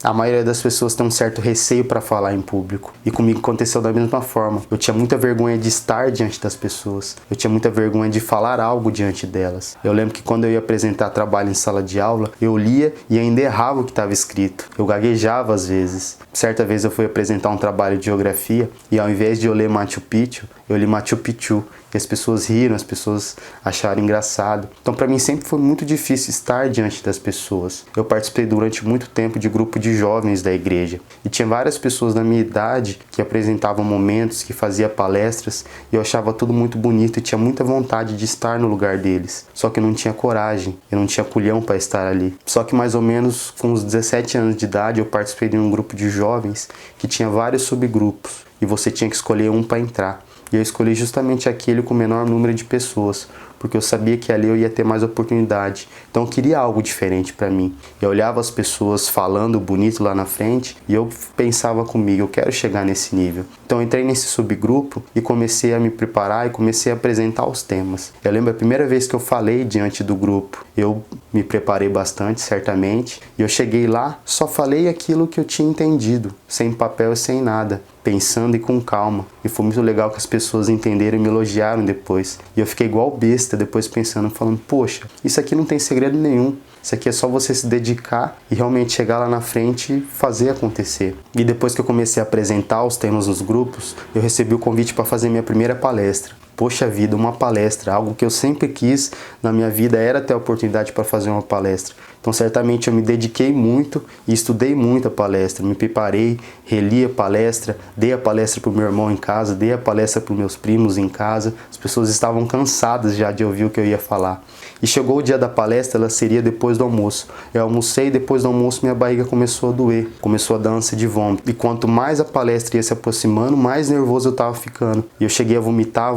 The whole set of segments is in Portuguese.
A maioria das pessoas tem um certo receio para falar em público. E comigo aconteceu da mesma forma. Eu tinha muita vergonha de estar diante das pessoas. Eu tinha muita vergonha de falar algo diante delas. Eu lembro que quando eu ia apresentar trabalho em sala de aula, eu lia e ainda errava o que estava escrito. Eu gaguejava às vezes. Certa vez eu fui apresentar um trabalho de geografia e ao invés de eu ler Machu Picchu, eu li Machu Picchu. E as pessoas riram, as pessoas acharam engraçado. Então para mim sempre foi muito difícil estar diante das pessoas. Eu participei durante muito tempo de grupo de jovens da igreja. E tinha várias pessoas da minha idade que apresentavam momentos, que faziam palestras. E eu achava tudo muito bonito e tinha muita vontade de estar no lugar deles. Só que eu não tinha coragem, eu não tinha culhão para estar ali. Só que mais ou menos com uns 17 anos de idade eu participei de um grupo de jovens que tinha vários subgrupos. E você tinha que escolher um para entrar. E eu escolhi justamente aquele com o menor número de pessoas, porque eu sabia que ali eu ia ter mais oportunidade. Então eu queria algo diferente para mim. Eu olhava as pessoas falando bonito lá na frente e eu pensava comigo, eu quero chegar nesse nível. Então eu entrei nesse subgrupo e comecei a me preparar e comecei a apresentar os temas. Eu lembro a primeira vez que eu falei diante do grupo, eu me preparei bastante, certamente, e eu cheguei lá, só falei aquilo que eu tinha entendido, sem papel e sem nada, pensando e com calma. E foi muito legal que as pessoas entenderam e me elogiaram depois. E eu fiquei igual besta depois pensando, falando, poxa, isso aqui não tem segredo nenhum. Isso aqui é só você se dedicar e realmente chegar lá na frente e fazer acontecer. E depois que eu comecei a apresentar os temas nos grupos, eu recebi o convite para fazer minha primeira palestra. Poxa vida, uma palestra, algo que eu sempre quis na minha vida era ter a oportunidade para fazer uma palestra. Então certamente eu me dediquei muito e estudei muito a palestra, me preparei, reli a palestra, dei a palestra para o meu irmão em casa, dei a palestra para os meus primos em casa. As pessoas estavam cansadas já de ouvir o que eu ia falar. E chegou o dia da palestra, ela seria depois do almoço. Eu almocei e depois do almoço minha barriga começou a doer, começou a dar ânsia de vômito. E quanto mais a palestra ia se aproximando, mais nervoso eu estava ficando. E eu cheguei a vomitar,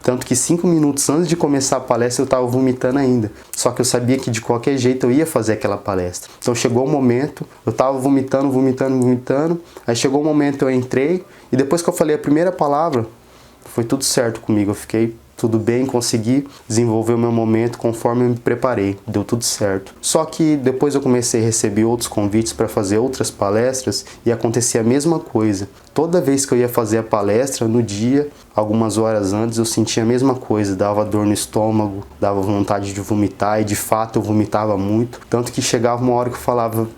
tanto que 5 minutos antes de começar a palestra eu estava vomitando ainda. Só que eu sabia que de qualquer jeito eu ia fazer aquela palestra. Então chegou o momento, eu estava vomitando, aí chegou o momento, eu entrei e depois que eu falei a primeira palavra, foi tudo certo comigo, eu fiquei tudo bem, consegui desenvolver o meu momento conforme eu me preparei, deu tudo certo. Só que depois eu comecei a receber outros convites para fazer outras palestras e acontecia a mesma coisa. Toda vez que eu ia fazer a palestra, no dia, algumas horas antes, eu sentia a mesma coisa, dava dor no estômago, dava vontade de vomitar e de fato eu vomitava muito. Tanto que chegava uma hora que eu falava,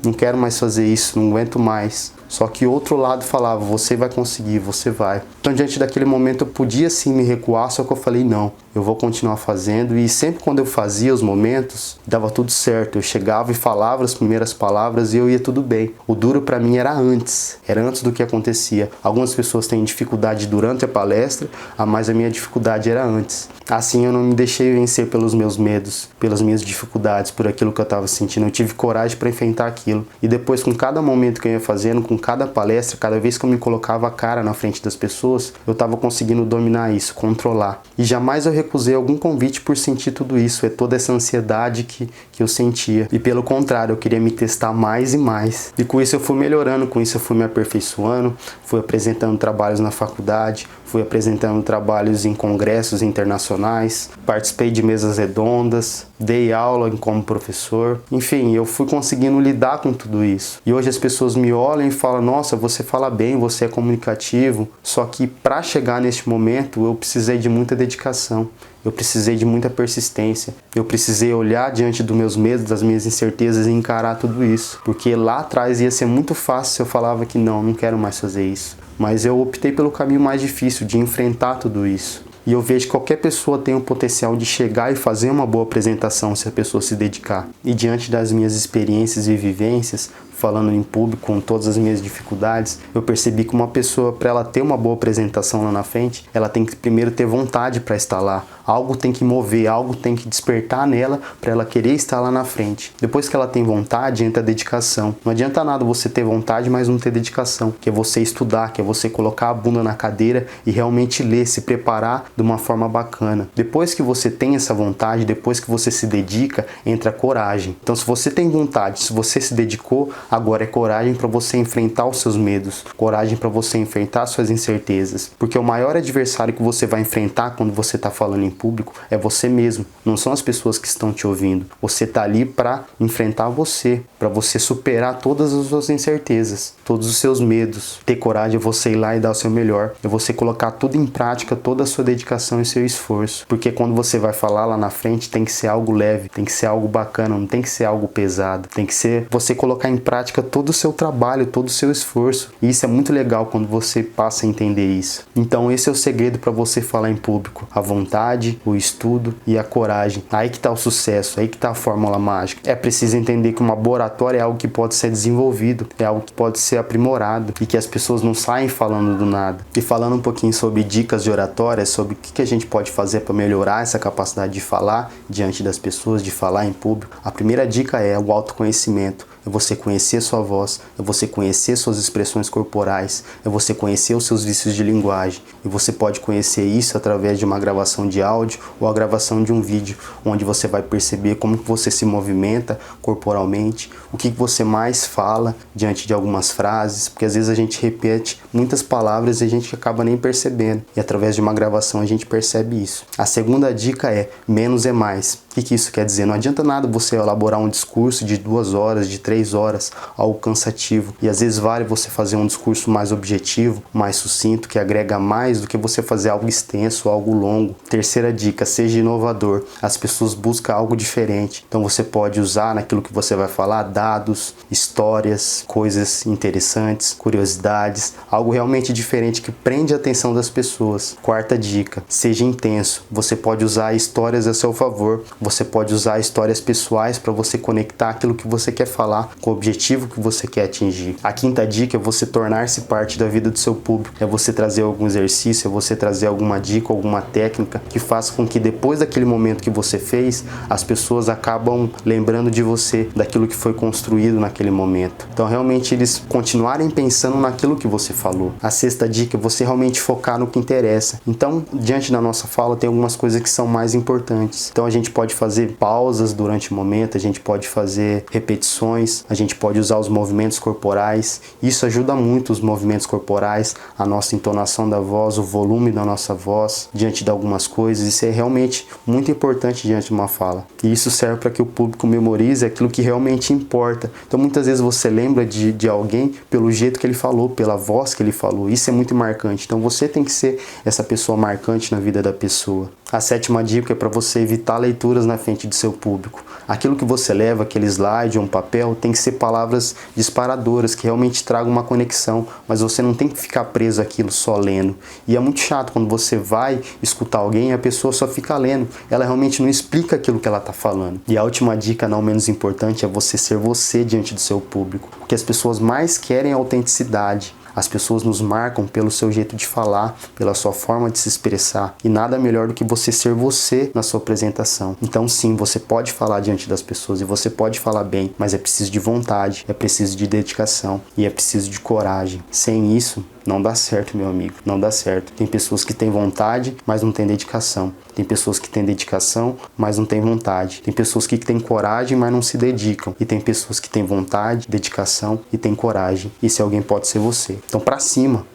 não quero mais fazer isso, não aguento mais. Só que outro lado falava, você vai conseguir, você vai. Então diante daquele momento eu podia sim me recuar, só que eu falei não, eu vou continuar fazendo. E sempre quando eu fazia os momentos, dava tudo certo. Eu chegava e falava as primeiras palavras e eu ia tudo bem. O duro pra mim era antes do que acontecia. Algumas pessoas têm dificuldade durante a palestra, mas a minha dificuldade era antes. Assim eu não me deixei vencer pelos meus medos, pelas minhas dificuldades, por aquilo que eu estava sentindo. Eu tive coragem para enfrentar aquilo. E depois, com cada momento que eu ia fazendo, com cada palestra, cada vez que eu me colocava a cara na frente das pessoas, eu estava conseguindo dominar isso, controlar. E jamais eu recusei algum convite por sentir tudo isso, é toda essa ansiedade que eu sentia. E pelo contrário, eu queria me testar mais e mais. E com isso eu fui melhorando, com isso eu fui me aperfeiçoando, fui apresentando trabalhos na faculdade, fui apresentando trabalhos em congressos internacionais, participei de mesas redondas, dei aula como professor. Enfim, eu fui conseguindo lidar com tudo isso. E hoje as pessoas me olham e falam, nossa, você fala bem, você é comunicativo. Só que para chegar neste momento eu precisei de muita dedicação. Eu precisei de muita persistência. Eu precisei olhar diante dos meus medos, das minhas incertezas e encarar tudo isso. Porque lá atrás ia ser muito fácil se eu falava que não quero mais fazer isso. Mas eu optei pelo caminho mais difícil, de enfrentar tudo isso. E eu vejo que qualquer pessoa tem o potencial de chegar e fazer uma boa apresentação se a pessoa se dedicar. E diante das minhas experiências e vivências, falando em público, com todas as minhas dificuldades, eu percebi que uma pessoa, para ela ter uma boa apresentação lá na frente, ela tem que primeiro ter vontade para estar lá. Algo tem que mover, algo tem que despertar nela para ela querer estar lá na frente. Depois que ela tem vontade, entra a dedicação. Não adianta nada você ter vontade, mas não ter dedicação, que é você estudar, que é você colocar a bunda na cadeira e realmente ler, se preparar de uma forma bacana. Depois que você tem essa vontade, depois que você se dedica, entra a coragem. Então se você tem vontade, se você se dedicou, Agora é coragem para você enfrentar os seus medos, coragem para você enfrentar suas incertezas, porque o maior adversário que você vai enfrentar quando você está falando em público é você mesmo, não são as pessoas que estão te ouvindo. Você está ali para enfrentar você, para você superar todas as suas incertezas, todos os seus medos. Ter coragem é você ir lá e dar o seu melhor, é você colocar tudo em prática, toda a sua dedicação e seu esforço, porque quando você vai falar lá na frente tem que ser algo leve, tem que ser algo bacana, não tem que ser algo pesado, tem que ser você colocar em prática todo o seu trabalho, todo o seu esforço, e isso é muito legal quando você passa a entender isso. Então esse é o segredo para você falar em público: a vontade, o estudo e a coragem. Aí que está o sucesso, aí que está a fórmula mágica. É preciso entender que uma boa oratória é algo que pode ser desenvolvido, é algo que pode ser aprimorado e que as pessoas não saem falando do nada. E falando um pouquinho sobre dicas de oratória, sobre o que a gente pode fazer para melhorar essa capacidade de falar diante das pessoas, de falar em público, a primeira dica é o autoconhecimento. É você conhecer sua voz, é você conhecer suas expressões corporais, é você conhecer os seus vícios de linguagem. E você pode conhecer isso através de uma gravação de áudio ou a gravação de um vídeo, onde você vai perceber como que você se movimenta corporalmente, o que você mais fala diante de algumas frases, porque às vezes a gente repete muitas palavras e a gente acaba nem percebendo. E através de uma gravação a gente percebe isso. A segunda dica é: menos é mais. O que isso quer dizer? Não adianta nada você elaborar um discurso de 2 horas, de 3 horas, algo cansativo. E às vezes vale você fazer um discurso mais objetivo, mais sucinto, que agrega mais do que você fazer algo extenso, algo longo. Terceira dica: seja inovador. As pessoas buscam algo diferente. Então você pode usar naquilo que você vai falar dados, histórias, coisas interessantes, curiosidades, algo realmente diferente que prende a atenção das pessoas. Quarta dica: seja intenso. Você pode usar histórias a seu favor. Você pode usar histórias pessoais para você conectar aquilo que você quer falar com o objetivo que você quer atingir. A quinta dica é você tornar-se parte da vida do seu público. É você trazer algum exercício, é você trazer alguma dica, alguma técnica que faça com que depois daquele momento que você fez, as pessoas acabam lembrando de você, daquilo que foi construído naquele momento. Então realmente eles continuarem pensando naquilo que você falou. A sexta dica é você realmente focar no que interessa. Então, diante da nossa fala, tem algumas coisas que são mais importantes. Então a gente pode fazer pausas durante o momento, a gente pode fazer repetições, a gente pode usar os movimentos corporais. Isso ajuda muito, os movimentos corporais, a nossa entonação da voz, o volume da nossa voz diante de algumas coisas. Isso é realmente muito importante diante de uma fala. E isso serve para que o público memorize aquilo que realmente importa. Então muitas vezes você lembra de alguém pelo jeito que ele falou, pela voz que ele falou. Isso é muito marcante. Então você tem que ser essa pessoa marcante na vida da pessoa. A sétima dica é para você evitar leituras na frente do seu público. Aquilo que você leva, aquele slide ou um papel, tem que ser palavras disparadoras, que realmente tragam uma conexão, mas você não tem que ficar preso àquilo só lendo. E é muito chato quando você vai escutar alguém e a pessoa só fica lendo. Ela realmente não explica aquilo que ela está falando. E a última dica, não menos importante, é você ser você diante do seu público. O que as pessoas mais querem é autenticidade. As pessoas nos marcam pelo seu jeito de falar, pela sua forma de se expressar. E nada melhor do que você ser você na sua apresentação. Então sim, você pode falar diante das pessoas e você pode falar bem, mas é preciso de vontade, é preciso de dedicação e é preciso de coragem. Sem isso, não dá certo, meu amigo, não dá certo. Tem pessoas que têm vontade, mas não têm dedicação. Tem pessoas que têm dedicação, mas não têm vontade. Tem pessoas que têm coragem, mas não se dedicam. E tem pessoas que têm vontade, dedicação e têm coragem. Esse alguém pode ser você. Então, pra cima,